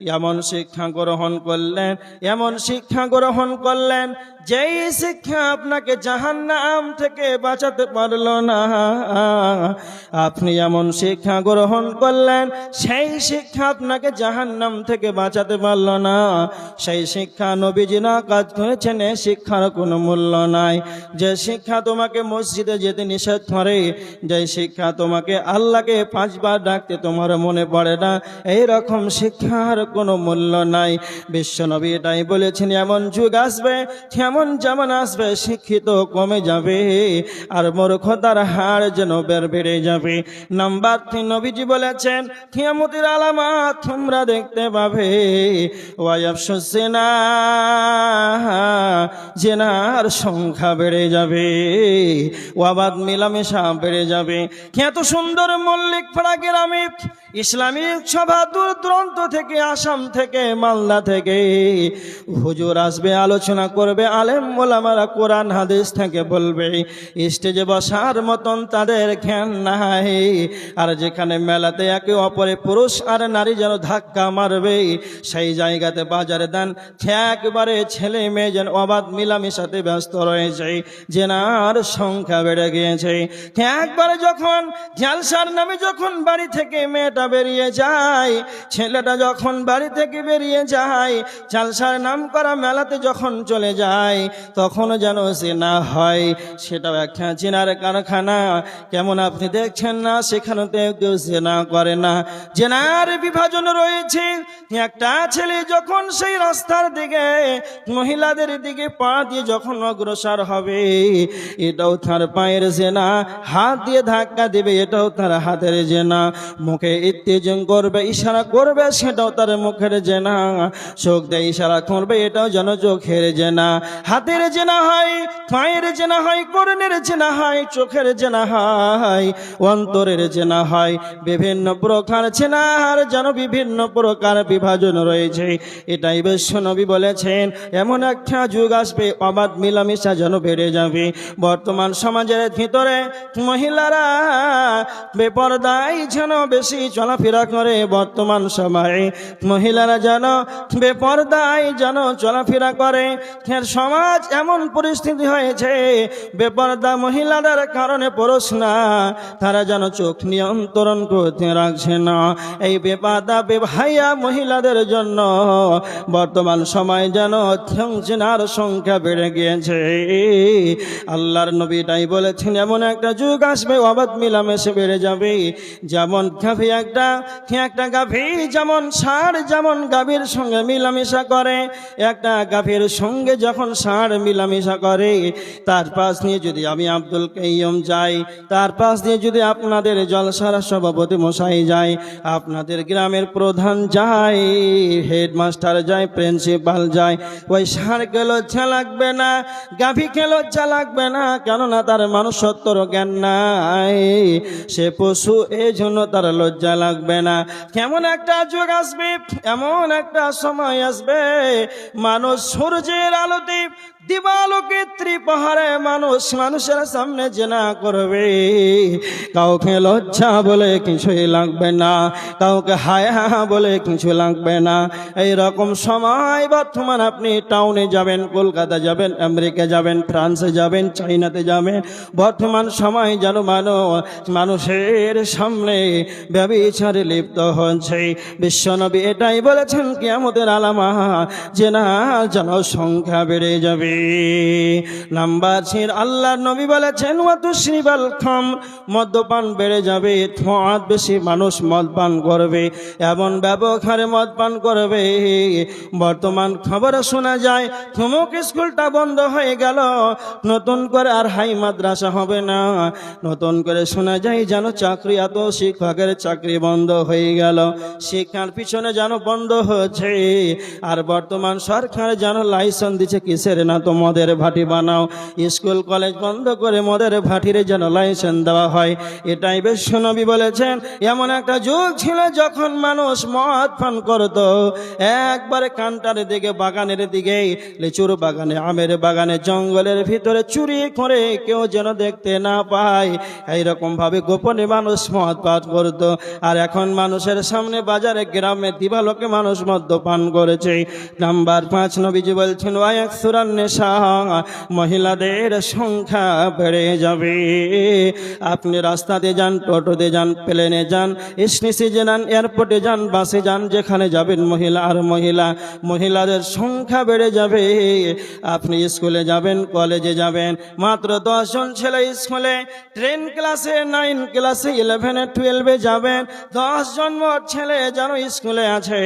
এমন শিক্ষা গ্রহণ করলেন, এমন শিক্ষা গ্রহণ করলেন যেই শিক্ষা আপনাকে জাহান্নাম থেকে বাঁচাতে পারলো না। আপনি এমন শিক্ষা গ্রহণ করলেন, সেই শিক্ষা আপনাকে জাহান্নাম থেকে বাঁচাতে পারলো না। সেই শিক্ষা নবীজি না কাজ করেছেন, এই শিক্ষার কোনো মূল্য নাই। যে শিক্ষা তোমাকে মসজিদে যেতে নিষেধ করে, যে শিক্ষা তোমাকে আল্লাহকে 5 বার ডাকতে তোমার মনে পড়ে না, এই রকম শিক্ষার কোনো মূল্য নাই। বিশ্বনবী এটাই বলেছেন, এমন যুগ আসবে, এমন জামানা আসবে, শিক্ষিত কমে যাবে আর মূর্খতার হার যেন বেড়ে যাবে। নাম্বার 3 নবীজি বলেছেন, কিয়ামতের আলামত তোমরা দেখতে পাবে, ওয়ায়াফশুস জিনা, জিনার সংখ্যা বেড়ে যাবে, অবাধ মেলামেশা বেড়ে যাবে। এত সুন্দর মল্লিক পাড়া গ্রামে ইসলামিক সভা দূর দূরান্ত থেকে, আসাম থেকে, মালদা থেকে হুজুর আসবে, আলোচনা করবে, আলেম ওলামারা কোরআন হাদিস থেকে বলবে। স্টেজে বসার মতন তাদের জ্ঞান নাই। আর যেখানে মেলাতে একে অপরে পুরুষ আর নারী যেন ধাক্কা মারবে, সেই জায়গাতে বাজারে দান একবারে ছেলে মেয়ে যেন অবাধ মিলামেশাতে ব্যস্ত রয়েছে, জেনার সংখ্যা বেড়ে গিয়েছে। একবারে যখন জালসার নামে যখন বাড়ি থেকে মেয়েটা বেরিয়ে যায়, ছেলেটা যখন বাড়ি থেকে বেরিয়ে যায়, জালসার নাম করা মেলাতে যখন চলে যায়, তখন যেন জেনা হয়। সেটাও একটা জেনার কারখানা। কেমন আপনি দেখছেন না, সেখানেতে কেউ জেনা করে না, জেনার বিভাজন রয়েছে। একটা ছেলে যখন সেই রাস্তার দিকে, মহিলাদের দিকে পা দিয়ে যখন অগ্রসর হবে, এটাও তার পায়ের জেনা। হাত দিয়ে ধাক্কা দেবে, এটাও তার হাতের জেনা। মুখে ইত্তেজন করবে, ইশারা করবে, সেটাও তার মুখের জেনা। চোখ দিয়ে ইশারা করবে, এটাও যেন চোখের জেনা। হাতের জেনা হয়, পায়ের জেনা হয়, কর্ণের জেনা হয়, চোখের জেনা হয়, অন্তরের জেনা হয়। বিভিন্ন প্রকার জেনার যেন বিভিন্ন প্রকার বিভাজন রয়েছে। এটাই বিশ্বনবী বলেছেন, এমন একটা যুগ আসবে, অবাধ মিলামেশা যেন বেড়ে যাবে। বর্তমান সমাজের ভিতরে মহিলারা বেপরদায় যেন বেশি চলাফেরা করে। বর্তমান সময়ে মহিলারা যেন বেপরদায় যেন চলাফেরা করে। সমাজ এমন পরিস্থিতি হয়েছে, বেপরদা মহিলাদের কারণে পুরুষ না, তারা যেন চোখ নিয়ন্ত্রণ করতে রাখছে না। এই বেপরদা বেভাইয়া মহিলাদের জন্য বর্তমান সময় যেন জেনার সংখ্যা বেড়ে গিয়েছে। আল্লাহর নবী তাই বলেছেন, এমন একটা যুগ আসবে, অবাধ মিলামেশা বেড়ে যাবে। যেমন গাভী একটা গাভী যেমন ষাঁড় যেমন গাভীর সঙ্গে মিলামেশা করে, একটা গাভীর সঙ্গে যখন ষাঁড় মিলামেশা করে, তার পাশ নিয়ে যদি আমি আব্দুল কাইয়ুম যাই, তার পাশ দিয়ে যদি আপনাদের জলসার সভাপতি মশাই যায়, আপনাদের গ্রামের প্রধান যায়, হেডমাস্টার যায়, প্রিন্সিপাল যায়, ওই ষাঁড়কে লজ্জা লাগবে না, গাভীকে লজ্জা লাগবে না, কেননা তার মানুষত্বর জ্ঞান নাই, সে পশু, এই জন্য তার লজ্জা লাগবে না। কেমন একটা যুগ আসবে, এমন একটা সময় আসবে, মানুষ সূর্যের আলোতে দিবালোকে ত্রিপাহাড়ে মানুষের সামনে জেনা করবে, কাউকে লজ্জা বলে কিছুই লাগবে না, কাউকে হায়া বলে কিছু লাগবে না। এই রকম সময় বর্তমান আপনি টাউনে যাবেন, কলকাতা যাবেন, আমেরিকা যাবেন, ফ্রান্সে যাবেন, চাইনাতে যাবেন, বর্তমান সময় যেন মানুষের সামনে ব্যভিচারে লিপ্ত হচ্ছে। বিশ্বনবী এটাই বলেছেন, কিয়ামতের আলামত জেনা যেন সংখ্যা বেড়ে যাবে। নাম্বার 4 আল্লাহর নবী বলেছেন, ওয়াতুশরিবাল খামর, মদ্যপান বেড়ে যাবে। বেশি মানুষ মদ পান করবে, এমন ব্যবহারে মদ পান করবে। বর্তমান খবরে শোনা যায়, থুমুক স্কুলটা বন্ধ হয়ে গেল, নতুন করে আর হাই মাদ্রাসা হবে না। নতুন করে শোনা যায় যেন চাকরি, এত শিক্ষকের চাকরি বন্ধ হয়ে গেল, শিক্ষার পিছনে যেন বন্ধ হচ্ছে। আর বর্তমান সরকার যেন লাইসেন্স দিচ্ছে কিসের না, তো মদের ভাটি বানাও। স্কুল কলেজ বন্ধ করে মদের ভাটিরে যেন লাইসেন্স দেওয়া হয়। এটাই বিশ্বনবী বলেছেন, এমন একটা যুগ ছিল যখন মানুষ মদ পান করত, একবারে কান্টারের দিকে, বাগানের দিকে, লিচুর বাগানে, আমের বাগানে, জঙ্গলের ভিতরে চুরি করে কেউ যেন দেখতে না পায়, এইরকম ভাবে গোপনে মানুষ মদ পান করত। আর এখন মানুষের সামনে বাজারে গ্রামে দিবালোকে মানুষ মদ্যপান করেছে। নাম্বার 5 নবীজি বলছেন ওয়ায়াকসুরান নেশা, মহিলাদের সংখ্যা বেড়ে যাবে। আপনি রাস্তাতে যান, টোটোতে যান, প্লেনে যান, স্টেশনে যান, এয়ারপোর্টে যান, বাসে যান, যেখানে যাবেন মহিলা আর মহিলাদের সংখ্যা বেড়ে যাবে। আপনি স্কুলে যাবেন, কলেজে যাবেন, মাত্র 10 জন ছেলে স্কুলে, 10 ক্লাসে, 9 ক্লাসে, 11 12 যাবেন, 10 জন ছেলে যেন স্কুলে আছে।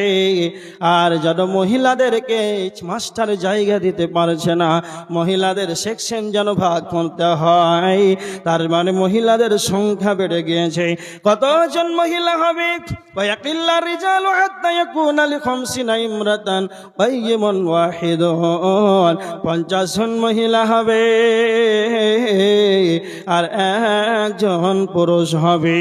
আর যেন মহিলাদেরকে মাস্টার জায়গা দিতে পারছে না, মহিলাদের সেকশন যেন ভাগ করতে হয়। তার মানে মহিলাদের সংখ্যা বেড়ে গিয়েছে। কতজন মহিলা হবে? ওয়াকিল্লা রিজালু হাত্তা ইয়াকুনা লিখামসিনা ইমরাতান বাইয়িমুন ওয়াহিদুন। 50 জন মহিলা হবে আর 1 জন পুরুষ হবে।